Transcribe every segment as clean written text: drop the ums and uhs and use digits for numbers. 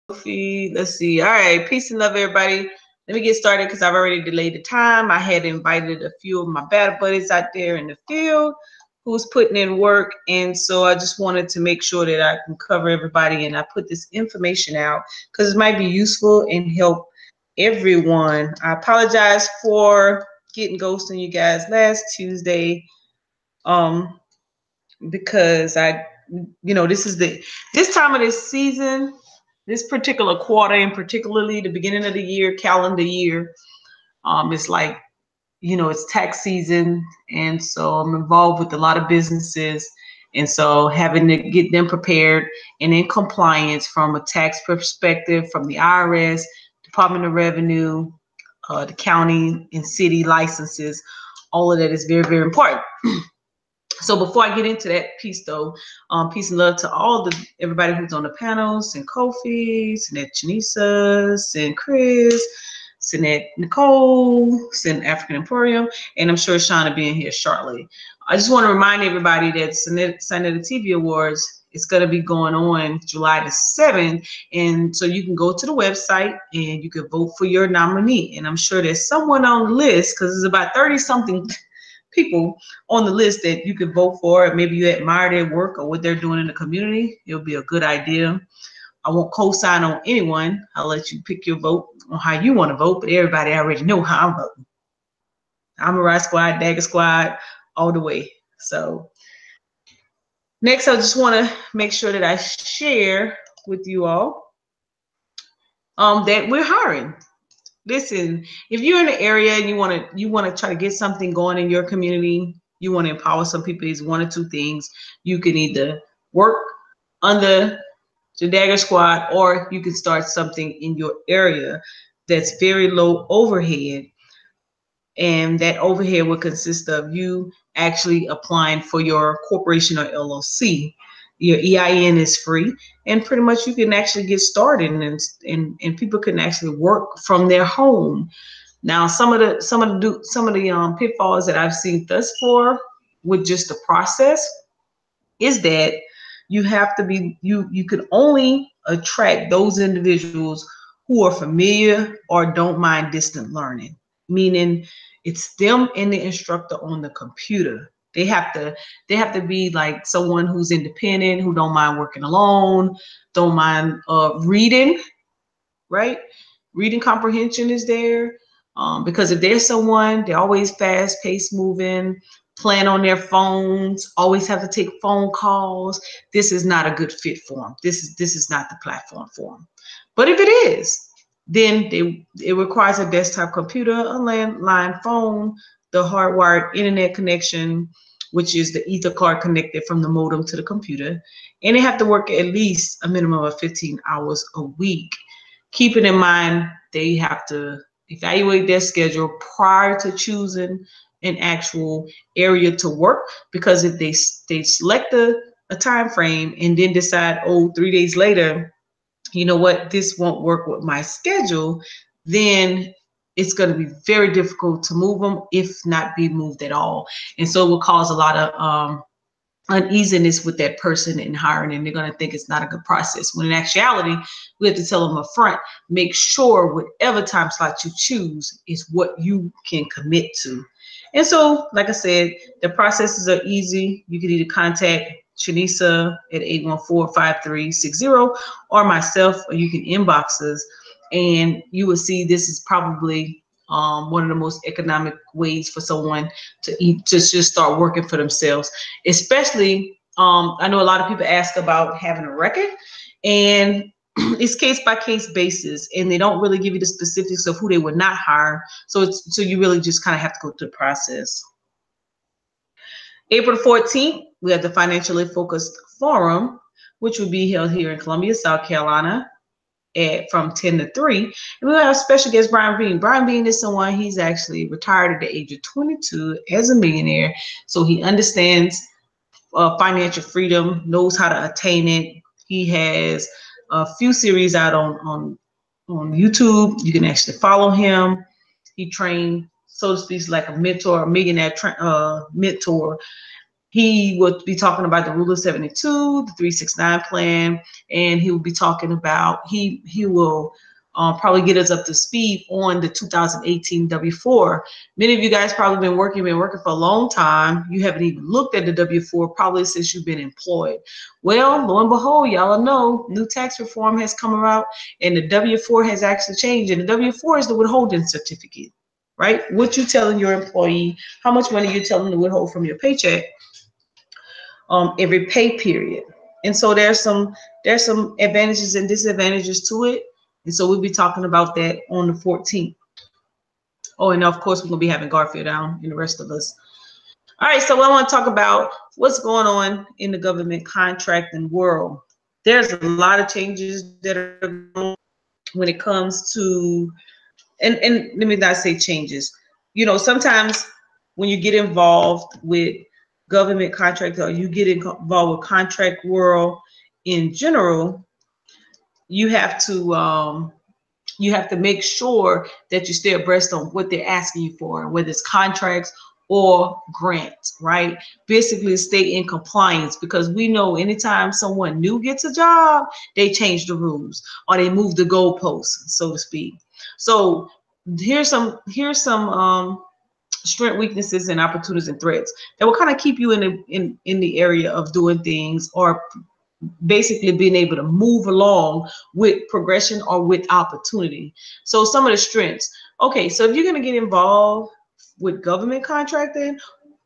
Let's see. All right. Peace and love, everybody. Let me get started because I've already delayed the time. I had invited a few of my battle buddies out there in the field who's putting in work. And so I just wanted to make sure that I can cover everybody and I put this information out because it might be useful and help everyone. I apologize for getting ghosting you guys last Tuesday. Because this time of this season, this particular quarter, and particularly the beginning of the year, calendar year, it's like, it's tax season, and so I'm involved with a lot of businesses, and so having to get them prepared and in compliance from a tax perspective, from the IRS, Department of Revenue, the county and city licenses, all of that is very, very important. So before I get into that piece, though, peace and love to everybody who's on the panels, and Kofi, Sinette Janisa, Sin Chris, Sinette Nicole, Sin African Emporium, and I'm sure Shauna being here shortly. I just want to remind everybody that Sinette TV Awards is going to be going on July the 7th, and so you can go to the website and you can vote for your nominee. And I'm sure there's someone on the list because there's about 30-something people on the list that you could vote for. Maybe you admire their work or what they're doing in the community. It'll be a good idea. I won't co-sign on anyone. I'll let you pick your vote on how you want to vote, but everybody already know how I'm voting. I'm a Ride Squad, Dagger Squad, all the way. So next, I just want to make sure that I share with you all that we're hiring. Listen, if you're in the area and you want to try to get something going in your community, you want to empower some people, these one or two things. You can either work under the Dagger Squad, or you can start something in your area that's very low overhead. And that overhead will consist of you actually applying for your corporation or LLC. Your EIN is free, and pretty much you can actually get started, and people can actually work from their home. Now, some of the pitfalls that I've seen thus far with just the process is that you have to be you can only attract those individuals who are familiar or don't mind distant learning, meaning it's them and the instructor on the computer. They have to be like someone who's independent, who don't mind working alone, don't mind reading, right? Reading comprehension is there. Because if there's someone, they're always fast-paced moving, playing on their phones, always have to take phone calls. This is not a good fit for them. This is not the platform for them. But if it is, then it requires a desktop computer, a landline phone, the hardwired internet connection, which is the Ether card connected from the modem to the computer, and they have to work at least a minimum of 15 hours a week. Keeping in mind, they have to evaluate their schedule prior to choosing an actual area to work, because if they select a time frame and then decide, 3 days later, you know what, this won't work with my schedule, then it's going to be very difficult to move them, if not be moved at all. And so it will cause a lot of uneasiness with that person in hiring, and they're going to think it's not a good process, when in actuality, we have to tell them up front, make sure whatever time slot you choose is what you can commit to. And so, like I said, the processes are easy. You can either contact Shanisa at 814-5360 or myself, or you can inbox us, and you will see this is probably one of the most economic ways for someone to just start working for themselves. Especially, I know a lot of people ask about having a record, and it's case by case basis, and they don't really give you the specifics of who they would not hire. So you really just kind of have to go through the process. April 14th, we have the Financially Focused Forum, which will be held here in Columbia, South Carolina, from 10 to 3. And we'll have special guest Brian Bean. Brian Bean is someone, he's actually retired at the age of 22 as a millionaire. So he understands financial freedom, knows how to attain it. He has a few series out on YouTube. You can actually follow him. He trained, so to speak, like a mentor, a millionaire mentor. He will be talking about the Rule of 72, the 369 plan, and he will be talking about, he will probably get us up to speed on the 2018 W-4. Many of you guys probably been working for a long time. You haven't even looked at the W-4 probably since you've been employed. Well, lo and behold, y'all know new tax reform has come about, and the W-4 has actually changed. And the W-4 is the withholding certificate, right? What you telling your employee, how much money you're telling to withhold from your paycheck every pay period. And so there's some advantages and disadvantages to it. And so we'll be talking about that on the 14th. Oh, and of course we're gonna be having Garfield down and the rest of us. All right, so I want to talk about what's going on in the government contracting world. There's a lot of changes that are going on when it comes to, and let me not say changes. You know, sometimes when you get involved with government contract, or you get involved with contract world in general, you have to make sure that you stay abreast on what they're asking you for, whether it's contracts or grants, right? Basically stay in compliance, because we know anytime someone new gets a job, they change the rules or they move the goalposts, so to speak. So here's some strength, weaknesses, and opportunities and threats that will kind of keep you in the area of doing things, or basically being able to move along with progression or with opportunity. So some of the strengths. Okay, so if you're going to get involved with government contracting,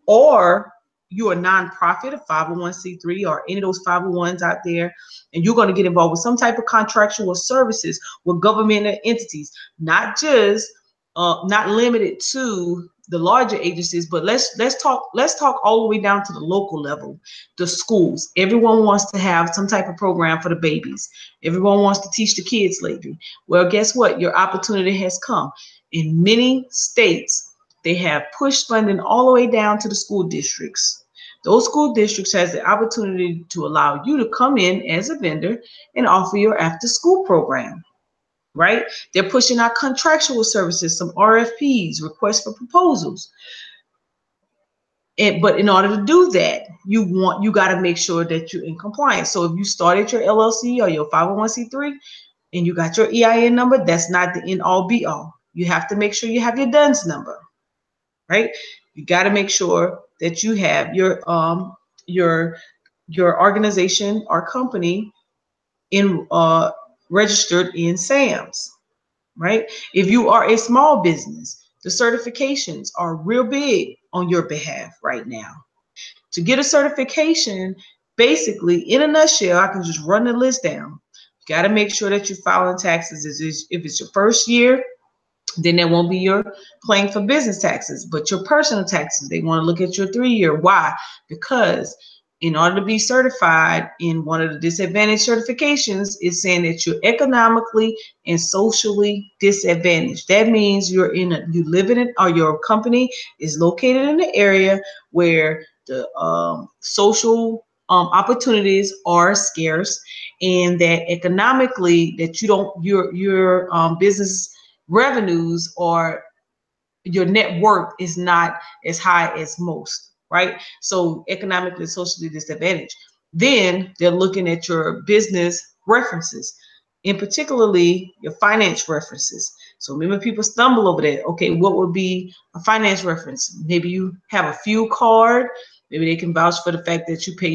or you're a nonprofit, a 501c3, or any of those 501s out there, and you're going to get involved with some type of contractual services with government entities, not just not limited to the larger agencies, but let's talk all the way down to the local level, the schools. Everyone wants to have some type of program for the babies. Everyone wants to teach the kids lately. Well, guess what? Your opportunity has come. In many states, they have pushed funding all the way down to the school districts. Those school districts has the opportunity to allow you to come in as a vendor and offer your after school program. Right? They're pushing out contractual services, some RFPs, requests for proposals. But in order to do that, you got to make sure that you're in compliance. So if you started your LLC or your 501c3 and you got your EIN number, that's not the end all be all. You have to make sure you have your DUNS number, right? You got to make sure that you have your organization or company in registered in SAMS, right? If you are a small business, the certifications are real big on your behalf right now. To get a certification, basically, in a nutshell, I can just run the list down. You got to make sure that you're filing taxes. If it's your first year, then there won't be your claim for business taxes, but your personal taxes, they want to look at your 3-year. Why? Because in order to be certified in one of the disadvantaged certifications, it's saying that you're economically and socially disadvantaged. That means you live in it, or your company is located in an area where the social opportunities are scarce, and that economically that your business revenues or your net worth is not as high as most. Right? So economically, socially disadvantaged. Then they're looking at your business references, and particularly your finance references. So many people stumble over that. Okay, what would be a finance reference? Maybe you have a fuel card. Maybe they can vouch for the fact that you pay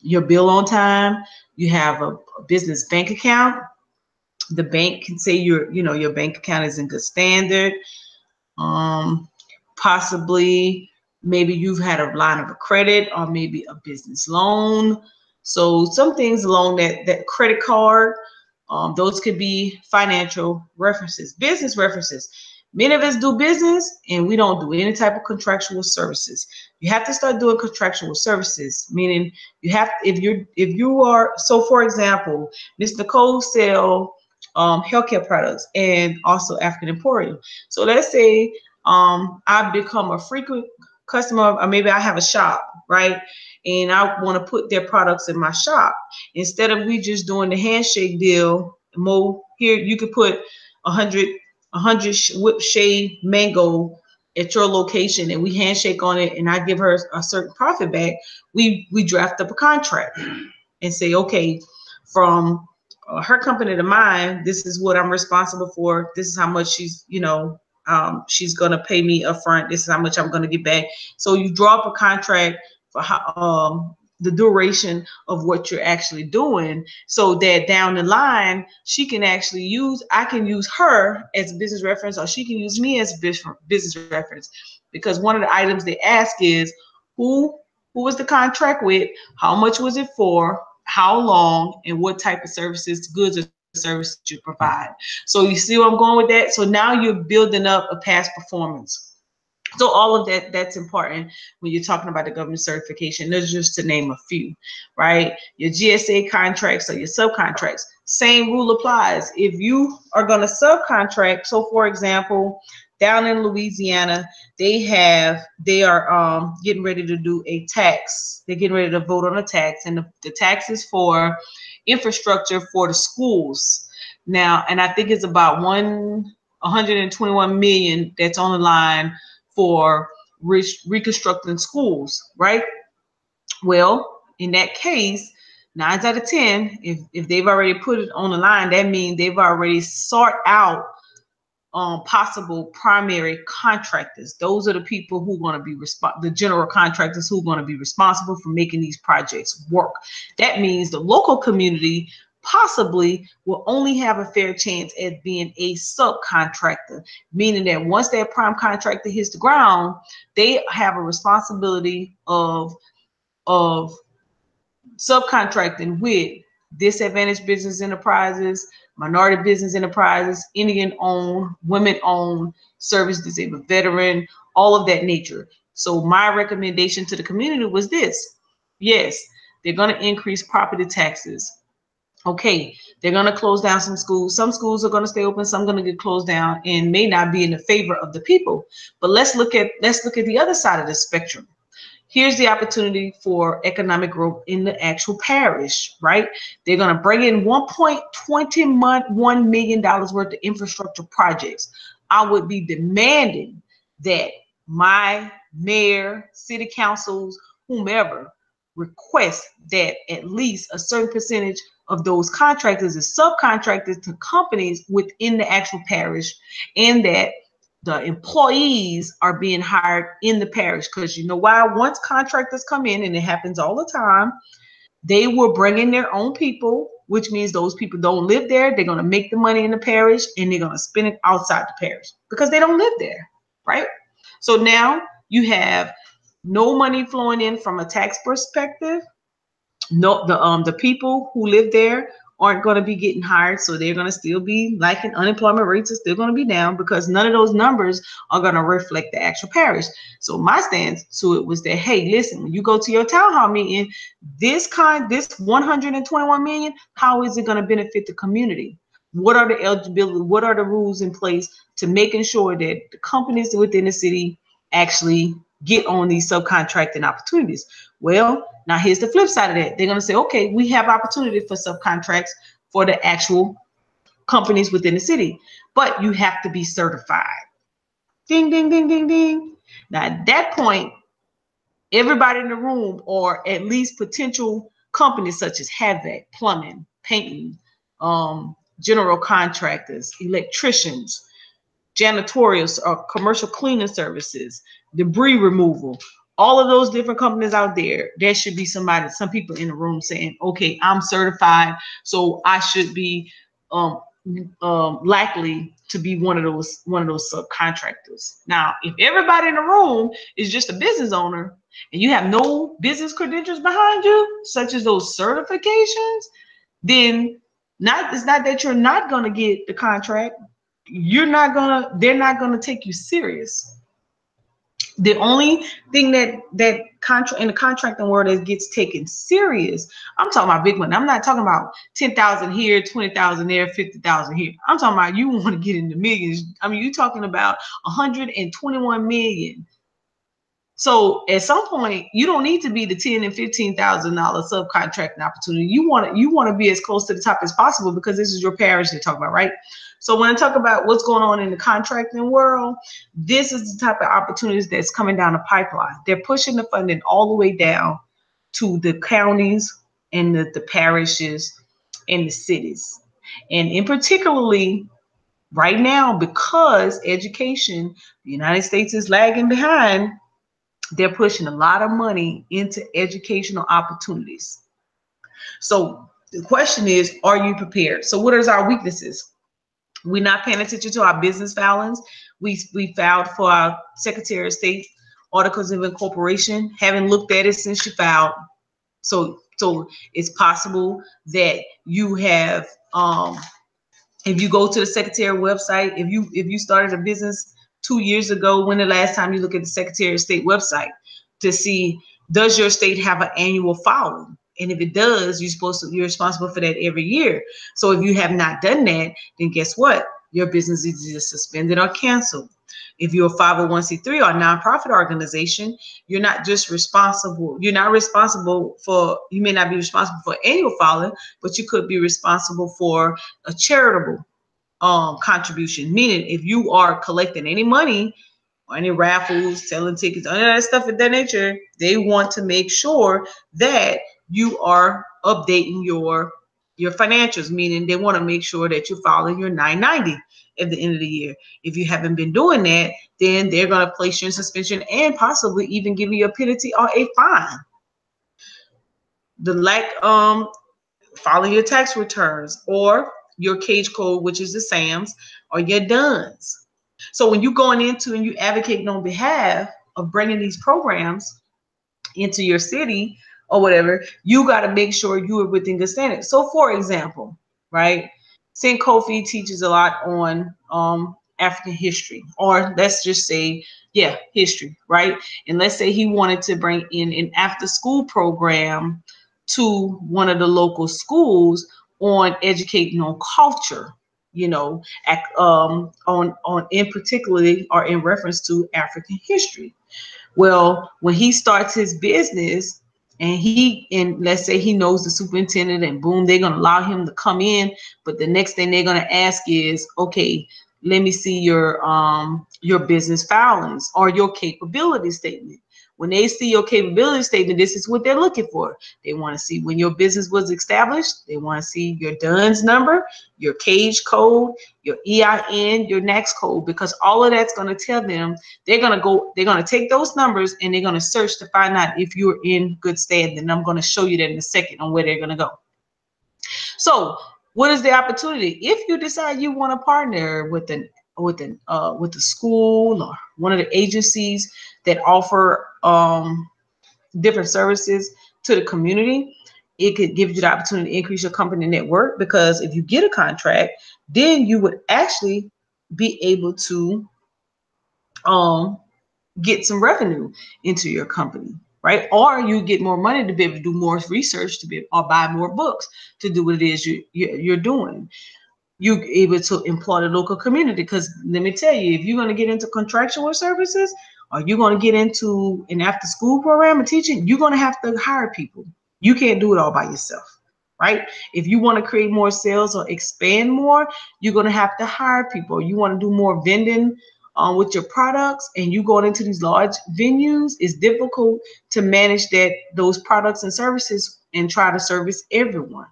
your bill on time. You have a business bank account. The bank can say your bank account is in good standard. Possibly maybe you've had a line of credit or maybe a business loan. So some things along that credit card, those could be financial references. Business references. Many of us do business and we don't do any type of contractual services. You have to start doing contractual services, meaning if you are, so for example, Ms. Nicole sell healthcare products and also African Emporium. So let's say I've become a frequent customer, or maybe I have a shop, right? And I want to put their products in my shop. Instead of we just doing the handshake deal, Mo, here you could put 100 whip shade mango at your location and we handshake on it and I give her a certain profit back, we draft up a contract and say, okay, from her company to mine, this is what I'm responsible for. This is how much she's, she's going to pay me upfront. This is how much I'm going to get back. So you draw up a contract for how, the duration of what you're actually doing, so that down the line she can actually I can use her as a business reference, or she can use me as a business reference. Because one of the items they ask is who was the contract with, how much was it for, how long, and what type of services, goods or services you provide. So you see where I'm going with that? So now you're building up a past performance. So all of that's important when you're talking about the government certification. Those just to name a few, right? Your GSA contracts or your subcontracts, same rule applies. If you are going to subcontract, so for example, down in Louisiana, they are getting ready to do a tax. They're getting ready to vote on a tax, and the tax is for infrastructure for the schools. Now, and I think it's about 121 million that's on the line for reconstructing schools, right? Well, in that case, 9 out of 10, if they've already put it on the line, that means they've already sought out possible primary contractors. Those are the people who are going to be the general contractors who are going to be responsible for making these projects work. That means the local community possibly will only have a fair chance at being a subcontractor, meaning that once that prime contractor hits the ground, they have a responsibility of subcontracting with disadvantaged business enterprises, minority business enterprises, Indian-owned, women-owned, service-disabled veteran, all of that nature. So my recommendation to the community was this. Yes, they're going to increase property taxes. Okay, they're going to close down some schools. Some schools are going to stay open. Some are going to get closed down and may not be in the favor of the people. But let's look at the other side of the spectrum. Here's the opportunity for economic growth in the actual parish, right? They're going to bring in $1.21 million worth of infrastructure projects. I would be demanding that my mayor, city councils, whomever, request that at least a certain percentage of those contractors is subcontracted to companies within the actual parish, and that the employees are being hired in the parish. Because you know why? Once contractors come in, and it happens all the time, they will bring in their own people, which means those people don't live there. They're going to make the money in the parish and they're going to spend it outside the parish because they don't live there, right? So now you have no money flowing in from a tax perspective. No, the people who live there aren't going to be getting hired, so they're going to still be like unemployment rates are still going to be down because none of those numbers are going to reflect the actual parish. So my stance to it was that, hey, listen, when you go to your town hall meeting, this 121 million, how is it going to benefit the community? What are the eligibility? What are the rules in place to making sure that the companies within the city actually get on these subcontracting opportunities? Well, now here's the flip side of that. They're going to say, okay, we have opportunity for subcontracts for the actual companies within the city, but you have to be certified. Ding, ding, ding, ding, ding. Now at that point, everybody in the room, or at least potential companies such as HVAC, plumbing, painting, general contractors, electricians, janitorial or commercial cleaning services, debris removal, all of those different companies out there, there should be some people in the room saying, okay, I'm certified, so I should be likely to be one of those subcontractors. Now, if everybody in the room is just a business owner and you have no business credentials behind you, such as those certifications, then it's not that you're not going to get the contract. They're not going to take you serious. The only thing that contract in the contracting world that gets taken serious, I'm talking about big money. I'm not talking about 10,000 here, 20,000 there, 50,000 here. I'm talking about you want to get into millions. I mean, you're talking about 121 million So at some point, you don't need to be the $10,000 and $15,000 subcontracting opportunity. You want to be as close to the top as possible, because this is your parish to talk about, right? So when I talk about what's going on in the contracting world, this is the type of opportunities that's coming down the pipeline. They're pushing the funding all the way down to the counties and the parishes and the cities. And in particularly right now, because education, the United States is lagging behind, they're pushing a lot of money into educational opportunities. So the question is, are you prepared? So what is our weaknesses? We're not paying attention to our business filings. We filed for our Secretary of State articles of incorporation, haven't looked at it since you filed. So it's possible that you have, if you go to the Secretary website, if you started a business 2 years ago, when the last time you look at the Secretary of State website to see, does your state have an annual filing? And if it does, you're responsible for that every year. So if you have not done that, then guess what? Your business is either suspended or canceled. If you're a 501c3 or nonprofit organization, you're not responsible for, you may not be responsible for annual filing, but you could be responsible for a charitable contribution. Meaning, if you are collecting any money or any raffles, selling tickets, any of that stuff of that nature, they want to make sure that you are updating your financials, meaning they want to make sure that you're filing your 990 at the end of the year. If you haven't been doing that, then they're going to place you in suspension and possibly even give you a penalty or a fine. The filing your tax returns or your cage code, which is the SAMs, or your DUNS. So when you're going into and you advocating on behalf of bringing these programs into your city or whatever, you got to make sure you are within good standards. So for example, right, St. Kofi teaches a lot on African history, or let's just say, history, right? And let's say he wanted to bring in an after school program to one of the local schools on educating on culture, on in particularly or in reference to African history. Well, when he starts his business and let's say he knows the superintendent, and boom, they're going to allow him to come in. But the next thing they're going to ask is, okay, let me see your business filings or your capability statement. When they see your capability statement, this is what they're looking for. They want to see when your business was established. They want to see your DUNS number, your cage code, your EIN, your NAICS code, because all of that's going to tell them, they're going to take those numbers and they're going to search to find out if you're in good standing. And I'm going to show you that in a second on where they're going to go. So what is the opportunity? If you decide you want to partner with the school or one of the agencies that offer different services to the community, it could give you the opportunity to increase your company network, because if you get a contract, then you would actually be able to get some revenue into your company, right? Or you get more money to be able to do more research, or buy more books to do what it is you're doing. You're able to employ the local community, because let me tell you, if you're going to get into contractual services, or you're going to get into an after school program and teaching, you're going to have to hire people. You can't do it all by yourself, right? If you want to create more sales or expand more, you're going to have to hire people. You want to do more vending with your products, and you going into these large venues, it's difficult to manage those products and services and try to service everyone.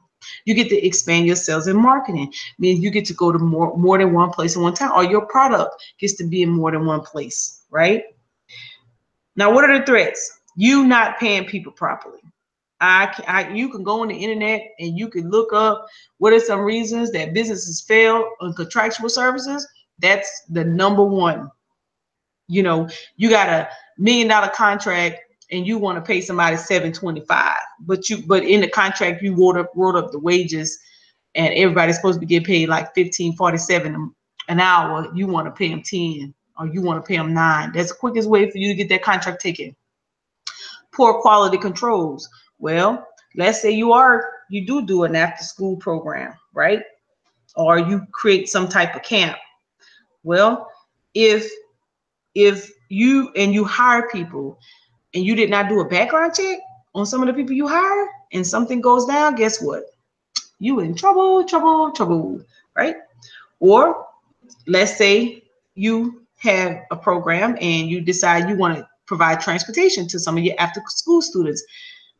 You get to expand your sales and marketing. Means you get to go to more than one place at one time, or your product gets to be in more than one place, right? Now, what are the threats? You not paying people properly. You can go on the internet and you can look up what are some reasons that businesses fail on contractual services. That's the number one. You got $1 million contract and you want to pay somebody $725, but in the contract you wrote up the wages, and everybody's supposed to be getting paid like $15.47 an hour. You want to pay them 10, or you want to pay them 9. That's the quickest way for you to get that contract taken. Poor quality controls. Well, let's say you do an after school program, right? Or you create some type of camp. Well, if if you hire people and you did not do a background check on some of the people you hire and something goes down, guess what? You in trouble, trouble, trouble, right? Or let's say you have a program and you decide you want to provide transportation to some of your after school students.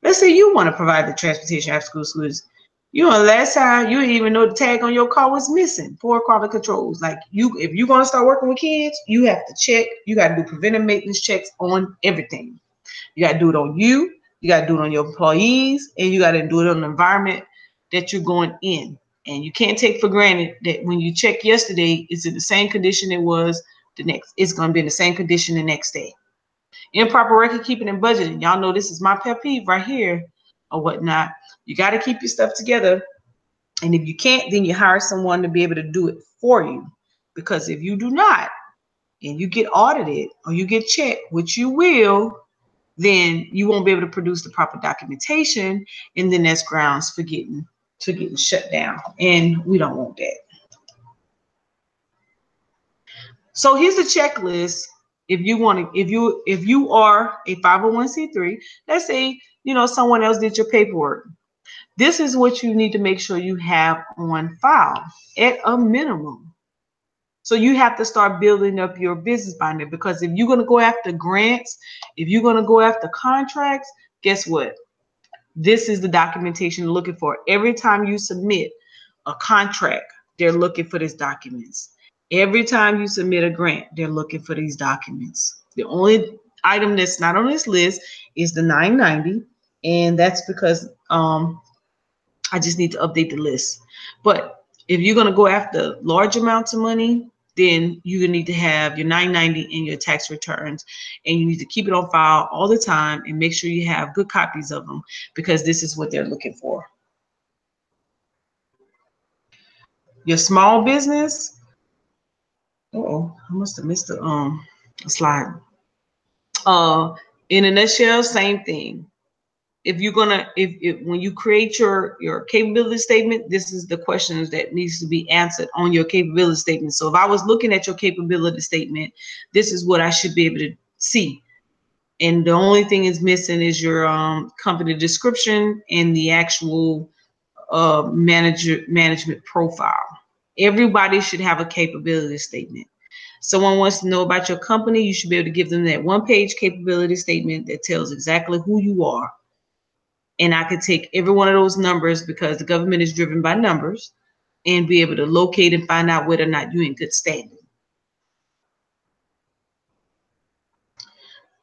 Let's say you want to provide the transportation after school students. You know, last time you didn't even know the tag on your car was missing. Poor quality controls. Like if you're going to start working with kids, you have to check. You got to do preventive maintenance checks on everything. You got to do it on you. You got to do it on your employees, and you got to do it on the environment that you're going in. And you can't take for granted that when you check yesterday, it's in the same condition it was the next. It's going to be in the same condition the next day. Improper record keeping and budgeting. Y'all know this is my pet peeve right here or whatnot. You got to keep your stuff together. And if you can't, then you hire someone to be able to do it for you. Because if you do not, and you get audited or you get checked, which you will, then you won't be able to produce the proper documentation. And then that's grounds for getting shut down. And we don't want that. So here's a checklist. If you are a 501c3, let's say, someone else did your paperwork. This is what you need to make sure you have on file at a minimum. So you have to start building up your business binder, because if you're going to go after grants, if you're going to go after contracts, guess what? This is the documentation you're looking for. Every time you submit a contract, they're looking for these documents. Every time you submit a grant, they're looking for these documents. The only item that's not on this list is the 990, and that's because I just need to update the list. But if you're going to go after large amounts of money, then you need to have your 990 and your tax returns, and you need to keep it on file all the time and make sure you have good copies of them, because this is what they're looking for. Your small business. Uh-oh, I must have missed the slide. In a nutshell, same thing. If you're gonna, when you create your capability statement, this is the questions that needs to be answered on your capability statement. So if I was looking at your capability statement, this is what I should be able to see. And the only thing is missing is your company description and the actual management profile. Everybody should have a capability statement. Someone wants to know about your company, you should be able to give them that one-page capability statement that tells exactly who you are. And I could take every one of those numbers, because the government is driven by numbers, and be able to locate and find out whether or not you're in good standing.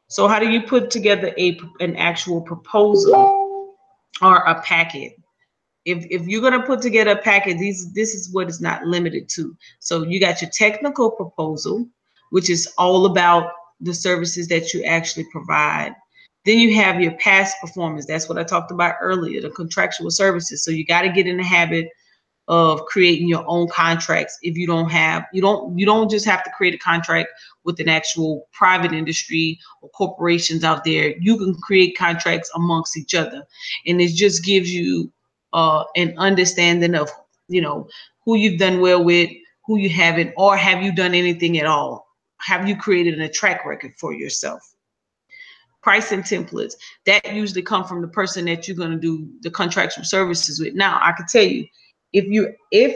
So how do you put together an actual proposal or a packet? If you're going to put together a packet, this is what it's not limited to. So you got your technical proposal, which is all about the services that you actually provide. Then you have your past performance. That's what I talked about earlier, the contractual services. So you got to get in the habit of creating your own contracts. If you don't have, you don't just have to create a contract with an actual private industry or corporations out there. You can create contracts amongst each other, and it just gives you an understanding of who you've done well with, who you haven't, or have you done anything at all? Have you created a track record for yourself? Pricing templates that usually come from the person that you're going to do the contractual services with. Now, I can tell you, if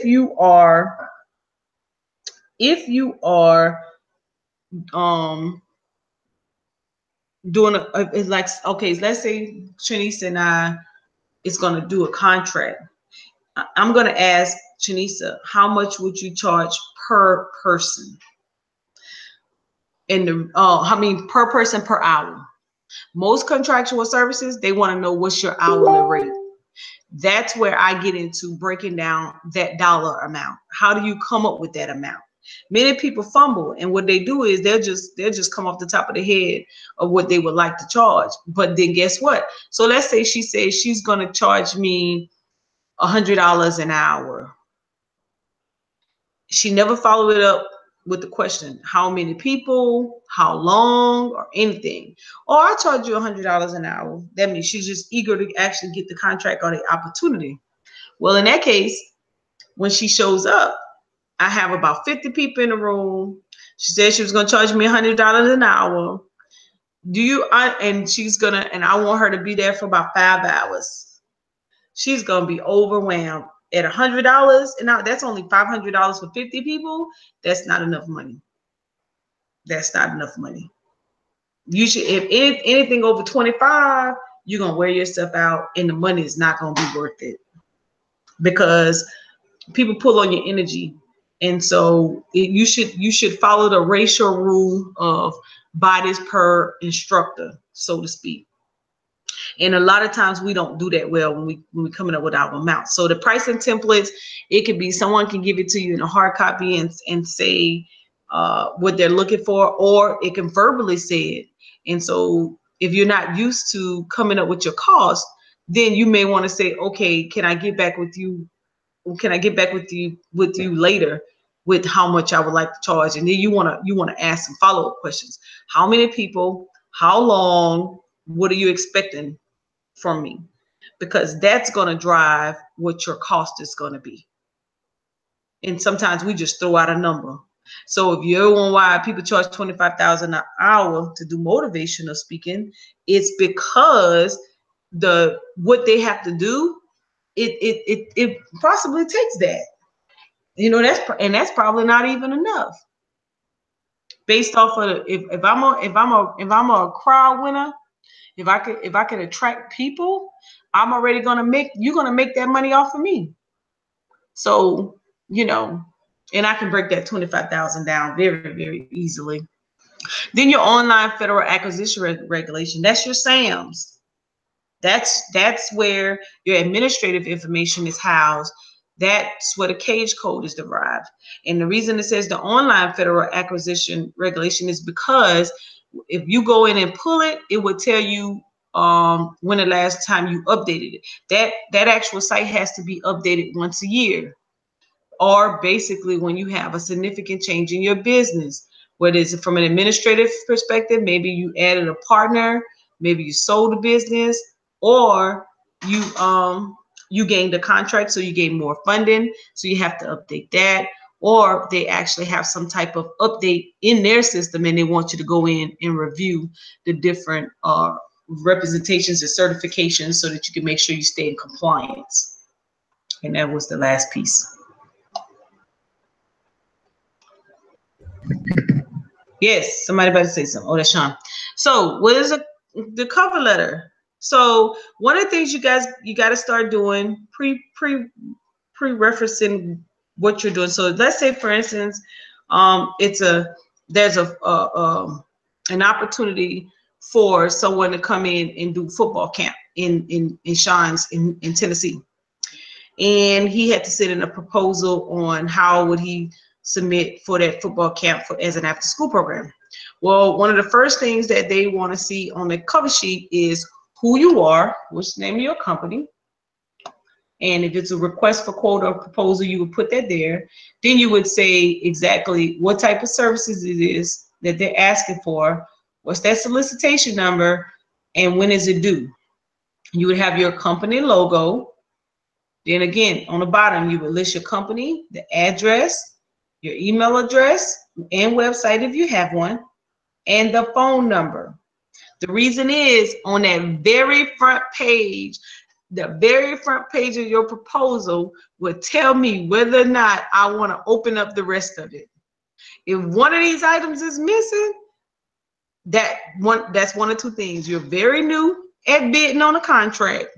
you are doing it's like, okay, let's say Shanisa and I is going to do a contract. I'm going to ask Shanisa, how much would you charge per person? And per person per hour. Most contractual services, they want to know what's your hourly rate. That's where I get into breaking down that dollar amount. How do you come up with that amount? Many people fumble, and what they do is they'll just come off the top of the head of what they would like to charge. But then guess what? So let's say she says she's going to charge me $100 an hour. She never followed it up with the question, how many people, how long, or anything. Oh, I charge you $100 an hour. That means she's just eager to actually get the contract or the opportunity. Well, in that case, when she shows up, I have about 50 people in the room. She said she was going to charge me $100 an hour. And she's going to, and I want her to be there for about 5 hours. She's going to be overwhelmed. At $100 an hour, that's only $500 for 50 people. That's not enough money. That's not enough money. You should, if anything over 25, you're going to wear yourself out and the money is not going to be worth it, because people pull on your energy. And so you should follow the ratio rule of bodies per instructor, so to speak. And a lot of times we don't do that well when we're coming up with our amount. So the pricing templates, it could be someone can give it to you in a hard copy and say what they're looking for, or it can verbally say it. And so if you're not used to coming up with your cost, then you may want to say, okay, can I get back with you? Can I get back with you later with how much I would like to charge? And then you want to ask some follow-up questions. How many people? How long? What are you expecting from me? Because that's going to drive what your cost is going to be. And sometimes we just throw out a number. So if you're wondering why people charge $25,000 an hour to do motivational speaking, it's because what they have to do, it possibly takes that. You know, that's probably not even enough. Based off of if I'm a crowd winner, if I could attract people, I'm already you're gonna make that money off of me. So, you know, and I can break that 25,000 down very, very easily. Then your online federal acquisition regulation, that's your SAMs. That's where your administrative information is housed. That's where the cage code is derived. And the reason it says the online federal acquisition regulation is because if you go in and pull it, it would tell you when the last time you updated it. That actual site has to be updated once a year, or basically when you have a significant change in your business, whether it's from an administrative perspective, maybe you added a partner, maybe you sold a business, or you gained a contract, so you gain more funding, so you have to update that, or they actually have some type of update in their system and they want you to go in and review the different representations and certifications so that you can make sure you stay in compliance. And that was the last piece. Yes, somebody about to say something. Oh, that's Sean. So what is the cover letter? So one of the things you got to start doing, pre-referencing what you're doing. So let's say, for instance, there's an opportunity for someone to come in and do football camp in Sean's in Tennessee, and he had to send in a proposal on how would he submit for that football camp as an after-school program. Well, one of the first things that they want to see on the cover sheet is who you are, what's the name of your company, and if it's a request for quote or proposal, you would put that there. Then you would say exactly what type of services it is that they're asking for, what's that solicitation number, and when is it due. You would have your company logo. Then again, on the bottom, you would list your company, the address, your email address and website if you have one, and the phone number. The reason is on that very front page, the very front page of your proposal will tell me whether or not I want to open up the rest of it. If one of these items is missing, that's one of two things. You're very new at bidding on a contract,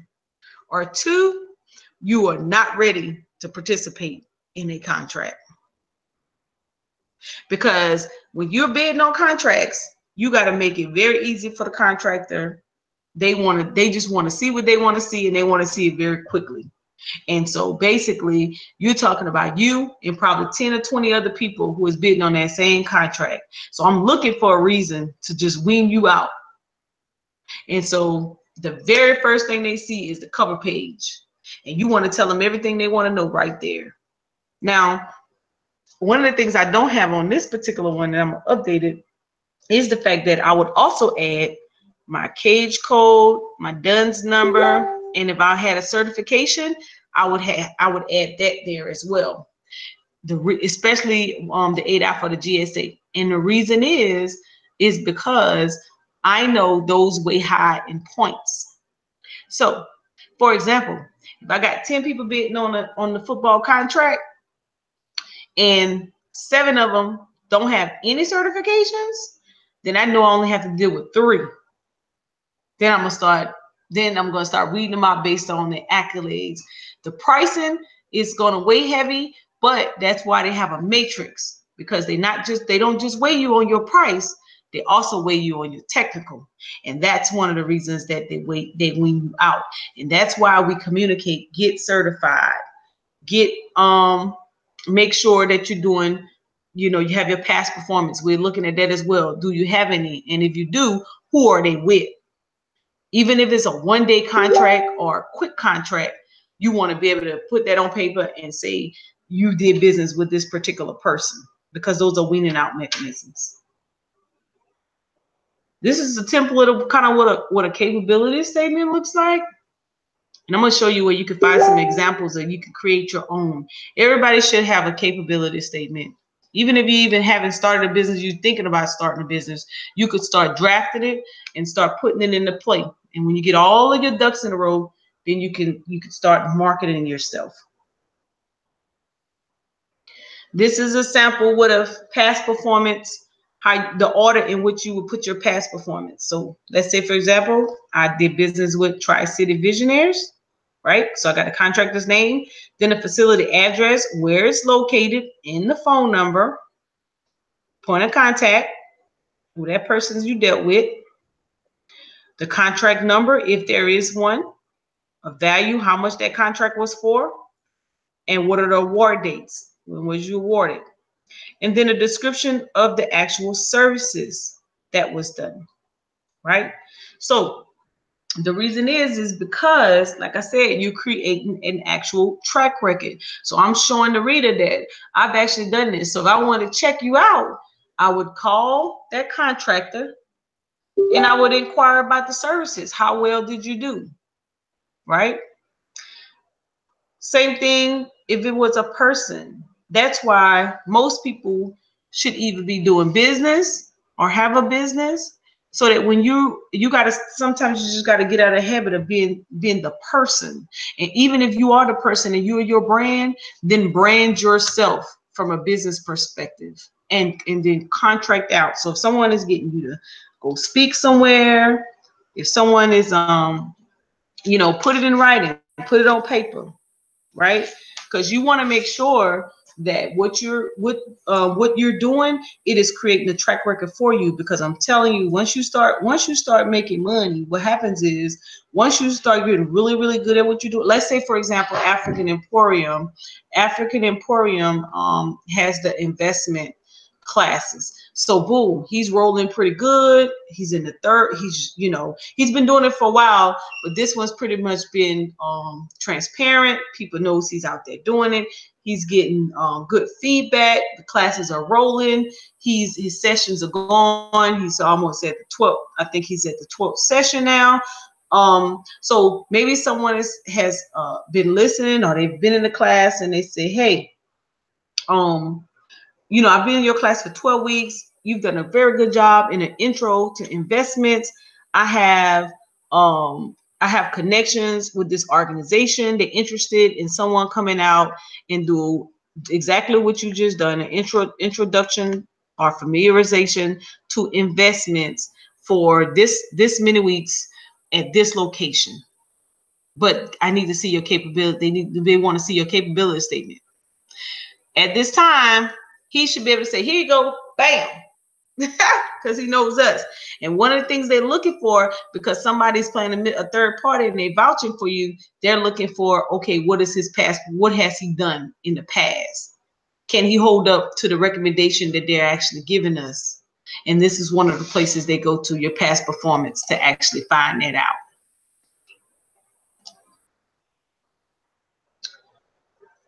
or two, you are not ready to participate in a contract. Because when you're bidding on contracts, you got to make it very easy for the contractor. They just want to see what they want to see, and they want to see it very quickly. And so basically, you're talking about you and probably 10 or 20 other people who is bidding on that same contract. So I'm looking for a reason to just wean you out. And so the very first thing they see is the cover page, and you want to tell them everything they want to know right there. Now, one of the things I don't have on this particular one that I'm updated is the fact that I would also add my cage code, my DUNS number, and if I had a certification, I would add that there as well. especially the 8 for the GSA. And the reason is because I know those weigh high in points. So, for example, if I got 10 people bidding on the football contract, and 7 of them don't have any certifications, then I know I only have to deal with 3. Then I'm gonna start reading them out based on the accolades. The pricing is gonna weigh heavy, but that's why they have a matrix, because they don't just weigh you on your price, they also weigh you on your technical. And that's one of the reasons that they weigh you out. And that's why we communicate, get certified, make sure that you're doing, you have your past performance. We're looking at that as well. Do you have any? And if you do, who are they with? Even if it's a one-day contract or a quick contract, you want to be able to put that on paper and say you did business with this particular person, because those are weaning out mechanisms. This is a template of kind of what a capability statement looks like. And I'm going to show you where you can find some examples and you can create your own. Everybody should have a capability statement. Even if you even haven't started a business, you're thinking about starting a business, you could start drafting it and start putting it into play. And when you get all of your ducks in a row, then you can start marketing yourself. This is a sample with a past performance, the order in which you would put your past performance. So let's say, for example, I did business with Tri-City Visionaries, right? So I got the contractor's name, then the facility address, where it's located, and the phone number, point of contact, who that person you dealt with, the contract number, if there is one, a value, how much that contract was for, and what are the award dates, when was you awarded, and then a description of the actual services that was done, right? So the reason is because, like I said, you create an actual track record. So I'm showing the reader that I've actually done this. So if I want to check you out, I would call that contractor and I would inquire about the services. How well did you do? Right? Same thing if it was a person. That's why most people should either be doing business or have a business, so that when you gotta, sometimes you just gotta get out of the habit of being the person. And even if you are the person and you're your brand, then brand yourself from a business perspective and then contract out. So if someone is getting you to go speak somewhere, if someone is put it in writing, put it on paper, right? Because you want to make sure that what you're doing, it is creating a track record for you. Because I'm telling you, once you start making money, what happens is, once you start getting really, really good at what you do, let's say, for example, African Emporium has the investment classes. So boom, he's rolling pretty good. He's in the third. He's been doing it for a while, but this one's pretty much been transparent. People knows he's out there doing it. He's getting good feedback. The classes are rolling. His sessions are going. He's almost at the 12th. I think he's at the 12th session now. So maybe someone has been listening, or they've been in the class and they say, hey, I've been in your class for 12 weeks. You've done a very good job in an intro to investments. I have connections with this organization. They're interested in someone coming out and do exactly what you just done, an introduction or familiarization to investments for this many weeks at this location. But I need to see your capability. They want to see your capability statement. At this time, he should be able to say, here you go, bam, because he knows us. And one of the things they're looking for, because somebody's playing a third party and they're vouching for you, they're looking for, okay, what is his past? What has he done in the past? Can he hold up to the recommendation that they're actually giving us? And this is one of the places they go to, your past performance, to actually find that out.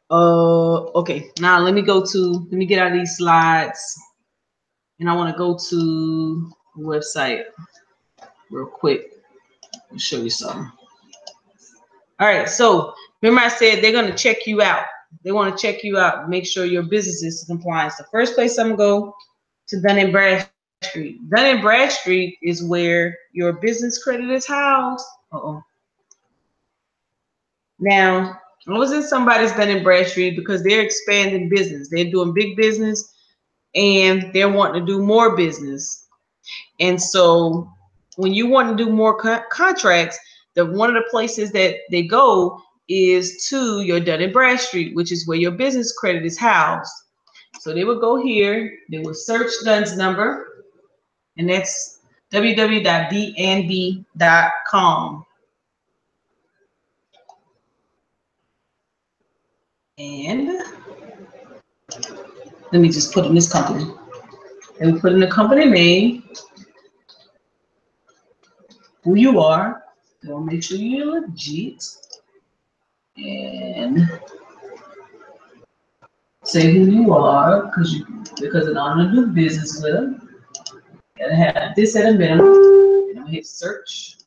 Okay, now let me get out of these slides, and I want to go to the website real quick and show you something. All right, so remember I said they're going to check you out. They want to check you out, make sure your business is compliant. The first place I'm going to go to Dun & Bradstreet. Dun & Bradstreet is where your business credit is housed. Now, I was in somebody's Dun & Bradstreet because they're expanding business. They're doing big business and they're wanting to do more business. And so when you want to do more contracts, one of the places that they go is to your Dun & Bradstreet, which is where your business credit is housed. So they would go here, they would search DUNS number, and that's www.dnb.com. And let me just put in this company. And we put in the company name, who you are, so make sure you're legit, and say who you are, because in order to do business with them, you gotta have this at a minimum. And I'm gonna hit search,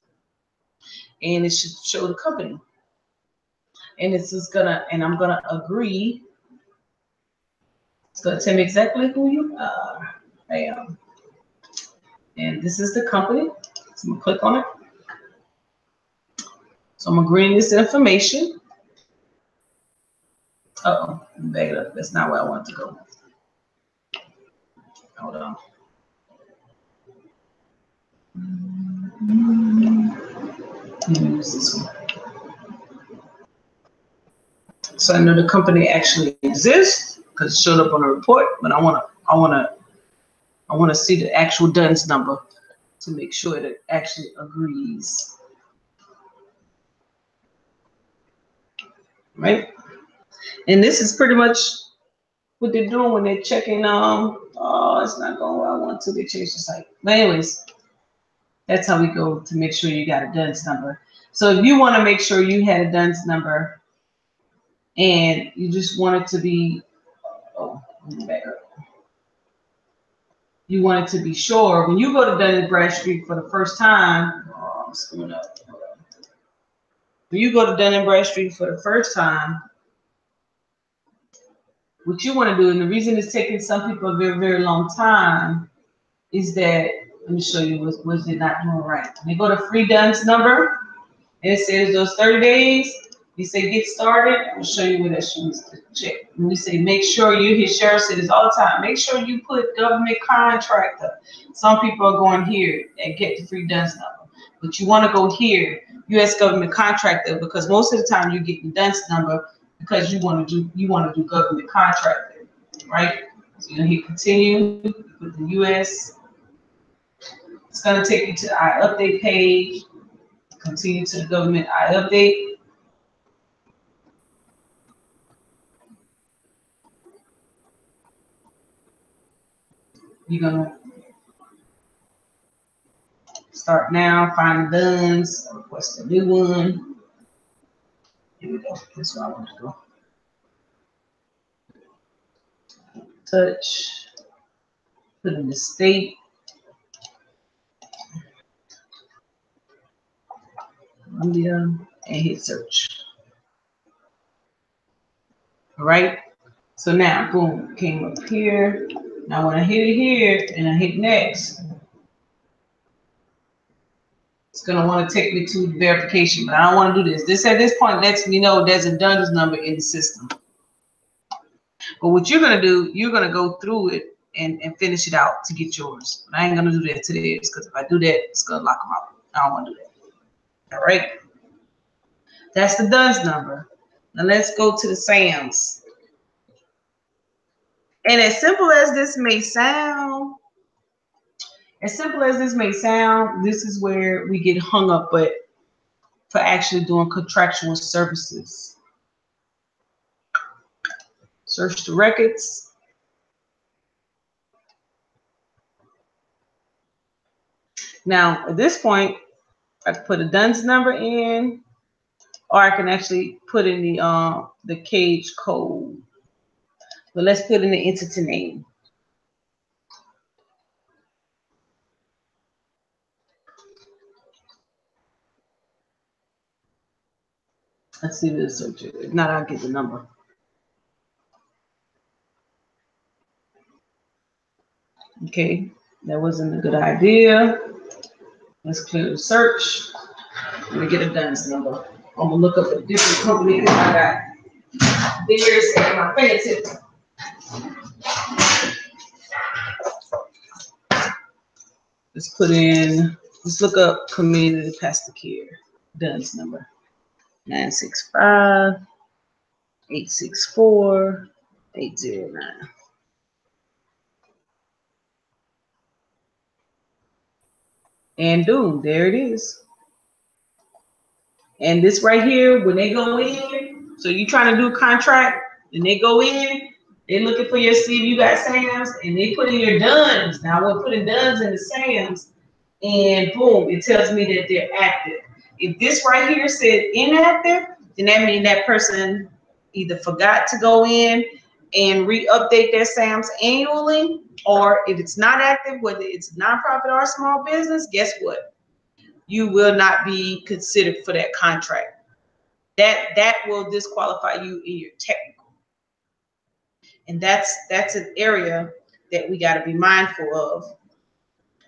and it should show the company. And this is I'm gonna agree. It's gonna tell me exactly who you are. Bam. And this is the company. So I'm gonna click on it. So I'm agreeing this information. Uh-oh, back it up. That's not where I want to go. Hold on. Use this one. So I know the company actually exists because it showed up on the report, but I want to see the actual DUNS number to make sure that it actually agrees. Right? And this is pretty much what they're doing when they're checking. Oh, it's not going where I want to. They change the site. But anyways, that's how we go to make sure you got a DUNS number. So if you want to make sure you had a DUNS number and you just want it to be, let me back up. You want it to be sure when you go to Dun & Bradstreet for the first time. Oh, I'm screwing up. When you go to Dun & Bradstreet for the first time, what you want to do, and the reason it's taking some people a very, very long time, is that, let me show you what they're not doing right. They go to free DUNS number, and it says those 30 days. You say get started. I'll show you where that she needs to check. When we say make sure you, his sheriff said this all the time, make sure you put government contractor. Some people are going here and get the free DUNS number, but you want to go here, U.S. government contractor, because most of the time you get the DUNS number because you want to do government contractor, right? So you're gonna hit continue with the U.S. It's gonna take you to the iUpdate page. Continue to the government iUpdate. You're gonna start now, find the DUNS, request a new one. Here we go. This one I want to go. Touch, put in the state. Columbia, and hit search. All right. So now, boom, came up here. Now when I hit it here and I hit next, it's gonna want to take me to verification, but I don't want to do this. This at this point lets me know there's a DUNS number in the system. But what you're gonna do, you're gonna go through it and finish it out to get yours. But I ain't gonna do that today because if I do that, it's gonna lock them out. I don't want to do that. All right. That's the DUNS number. Now let's go to the SAMs. And as simple as this may sound, this is where we get hung up, but for actually doing contractual services. Search the records. Now, at this point, I can put a DUNS number in, or I can actually put in the cage code. But let's put in the entity name. Let's see what the search is. If not, I'll get the number. Okay, that wasn't a good idea. Let's clear the search. Let me get a DUNS number. I'm gonna look up a different company because I got theirs at my fingertips. Let's look up Community Pastor Care DUNS number 965 864 809. And boom, there it is. And this right here, when they go in, so you trying to do a contract, and they go in, they're looking for your see if you got SAMs, and they put in your DUNS. Now we're putting DUNS in the SAMs, and boom, it tells me that they're active. If this right here said inactive, then that means that person either forgot to go in and re-update their SAMs annually, or if it's not active, whether it's a nonprofit or a small business, guess what? You will not be considered for that contract. That will disqualify you in your technical. And that's an area that we got to be mindful of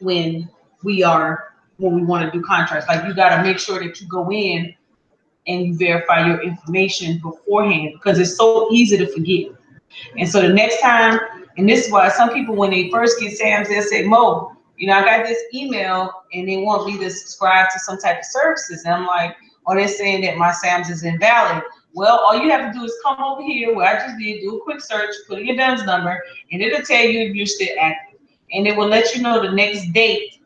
when we want to do contracts. Like, you got to make sure that you go in and you verify your information beforehand, because it's so easy to forget. And so the next time, and this is why some people, when they first get SAMs, they'll say, Mo, you know, I got this email and they want me to subscribe to some type of services. And I'm like, oh, they're saying that my SAMs is invalid. Well, all you have to do is come over here where I just did, do a quick search, put in your DUNS number, and it'll tell you if you're still active. And it will let you know the next date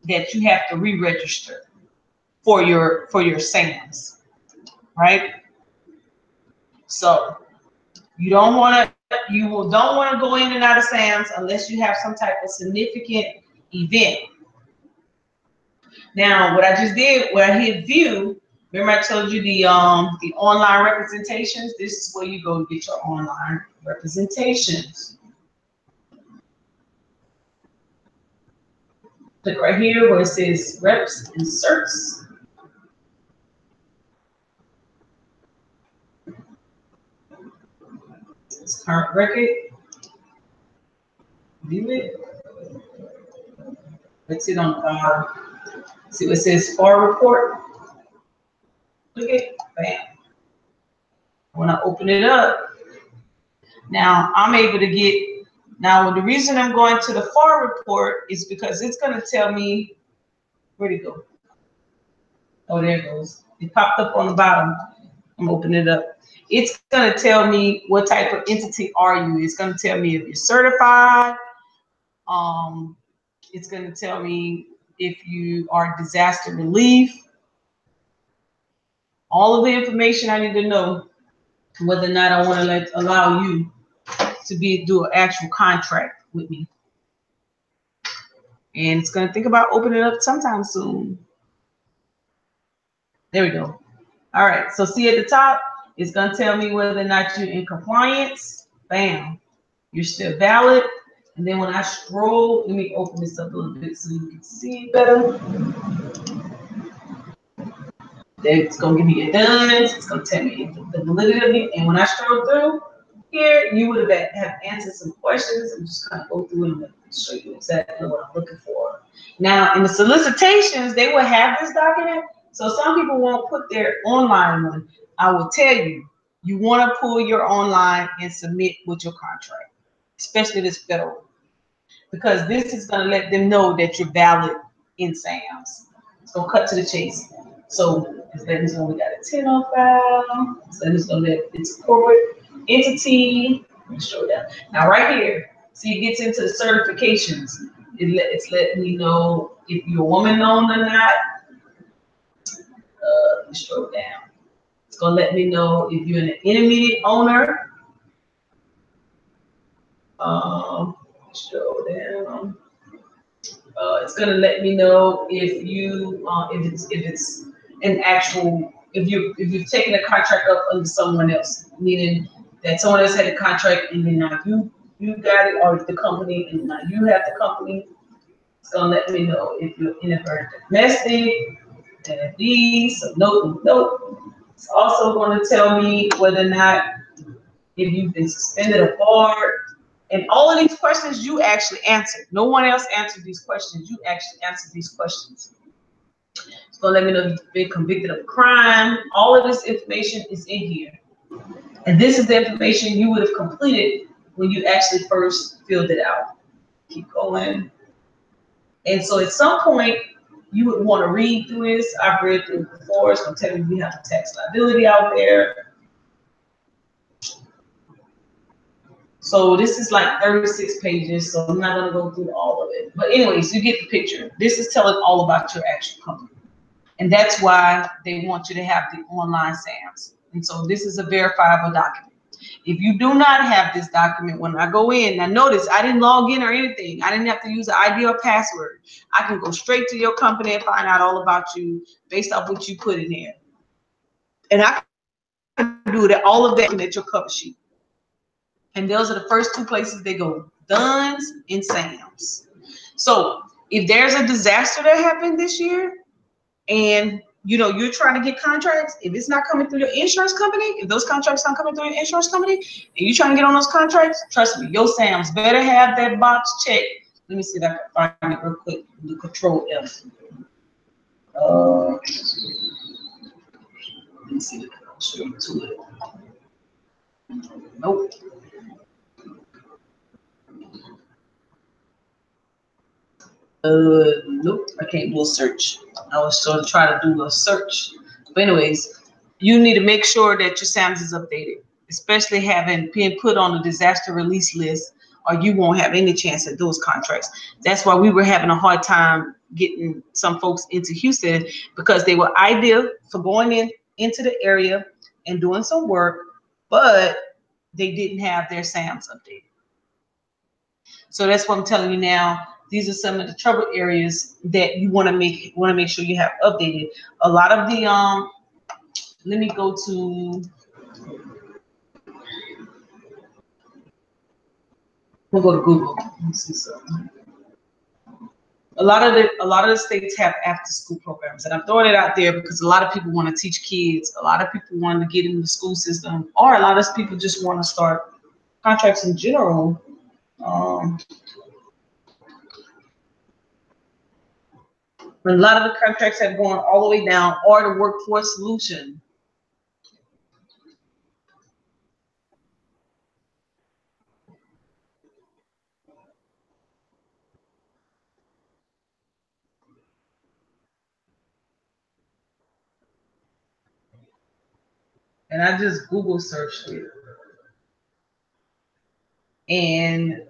that you have to re-register for your SAMs, right? So you don't want to go in and out of SAMs unless you have some type of significant event. Now, what I just did, when I hit view, remember I told you the online representations? This is where you go get your online representations. Click right here where it says reps and certs. It's current record. View it. Let's hit on see what it says FAR report. Click it. Bam. When I open it up, now I'm able to get. Now the reason I'm going to the FAR report is because it's going to tell me, where'd it go? Oh, there it goes. It popped up on the bottom. I'm opening it up. It's going to tell me what type of entity are you. It's going to tell me if you're certified. It's going to tell me if you are disaster relief. All of the information I need to know whether or not I want to allow you to do an actual contract with me. And it's going to think about opening it up sometime soon. There we go. All right, so see at the top, it's going to tell me whether or not you're in compliance. Bam, you're still valid. And then when I scroll, let me open this up a little bit so you can see it better. Then it's going to give me your DUNS. It's going to tell me the validity of it. And when I scroll through here, you would have answered some questions. I'm just going to go through and show you exactly what I'm looking for. Now, in the solicitations, they will have this document. So some people won't put their online one. I will tell you, you want to pull your online and submit with your contract, especially this federal, because this is going to let them know that you're valid in SAMs. It's going to cut to the chase. So it's letting us know we got a 10 on file. It's letting us know that it's a corporate entity. Let me show that. Now right here, see, it gets into the certifications. It's letting me know if you're a woman owned or not. Let me scroll down. It's going to let me know if you're an intermediate owner. Scroll down. It's going to let me know if you if it's an actual, if you've taken a contract up under someone else, meaning that someone else had a contract and then now you got it, or the company and now you have the company. It's going to let me know if you're inadvertent domestic, NFD, so nope. It's also going to tell me whether or not if you've been suspended or barred. And all of these questions you actually answered. No one else answered these questions. You actually answered these questions. It's gonna let me know if you've been convicted of a crime. All of this information is in here. And this is the information you would have completed when you actually first filled it out. Keep going. And so at some point, you would want to read through this. I've read through it before. It's going to tell you we have a tax liability out there. So this is like 36 pages, so I'm not going to go through all of it. But anyways, you get the picture. This is telling all about your actual company. And that's why they want you to have the online SAMs. And so this is a verifiable document. If you do not have this document, when I go in, now notice I didn't log in or anything. I didn't have to use an ID or password. I can go straight to your company and find out all about you based off what you put in there. And I can do that, all of that at your cover sheet. And those are the first two places they go, Dunn's and Sam's. So if there's a disaster that happened this year and you know, you're trying to get contracts, if it's not coming through your insurance company, if those contracts aren't coming through your insurance company, and you're trying to get on those contracts, trust me, your Sam's better have that box checked. Let me see if I can find it real quick. Do Control F. Let me see if I can show you to it. Nope. Nope, I can't do a search. I was sort of trying to do a search. But anyways, you need to make sure that your SAMs is updated, especially having been put on the disaster release list, or you won't have any chance at those contracts. That's why we were having a hard time getting some folks into Houston, because they were ideal for going into the area and doing some work, but they didn't have their SAMs updated. So that's what I'm telling you now. These are some of the trouble areas that you want to make sure you have updated. A lot of the let me go to, we'll go to Google. Let me see something. A lot of the states have after school programs, and I'm throwing it out there because a lot of people want to teach kids. A lot of people want to get into the school system, or a lot of people just want to start contracts in general. A lot of the contracts have gone all the way down, or the workforce solution. And I just Google searched it. And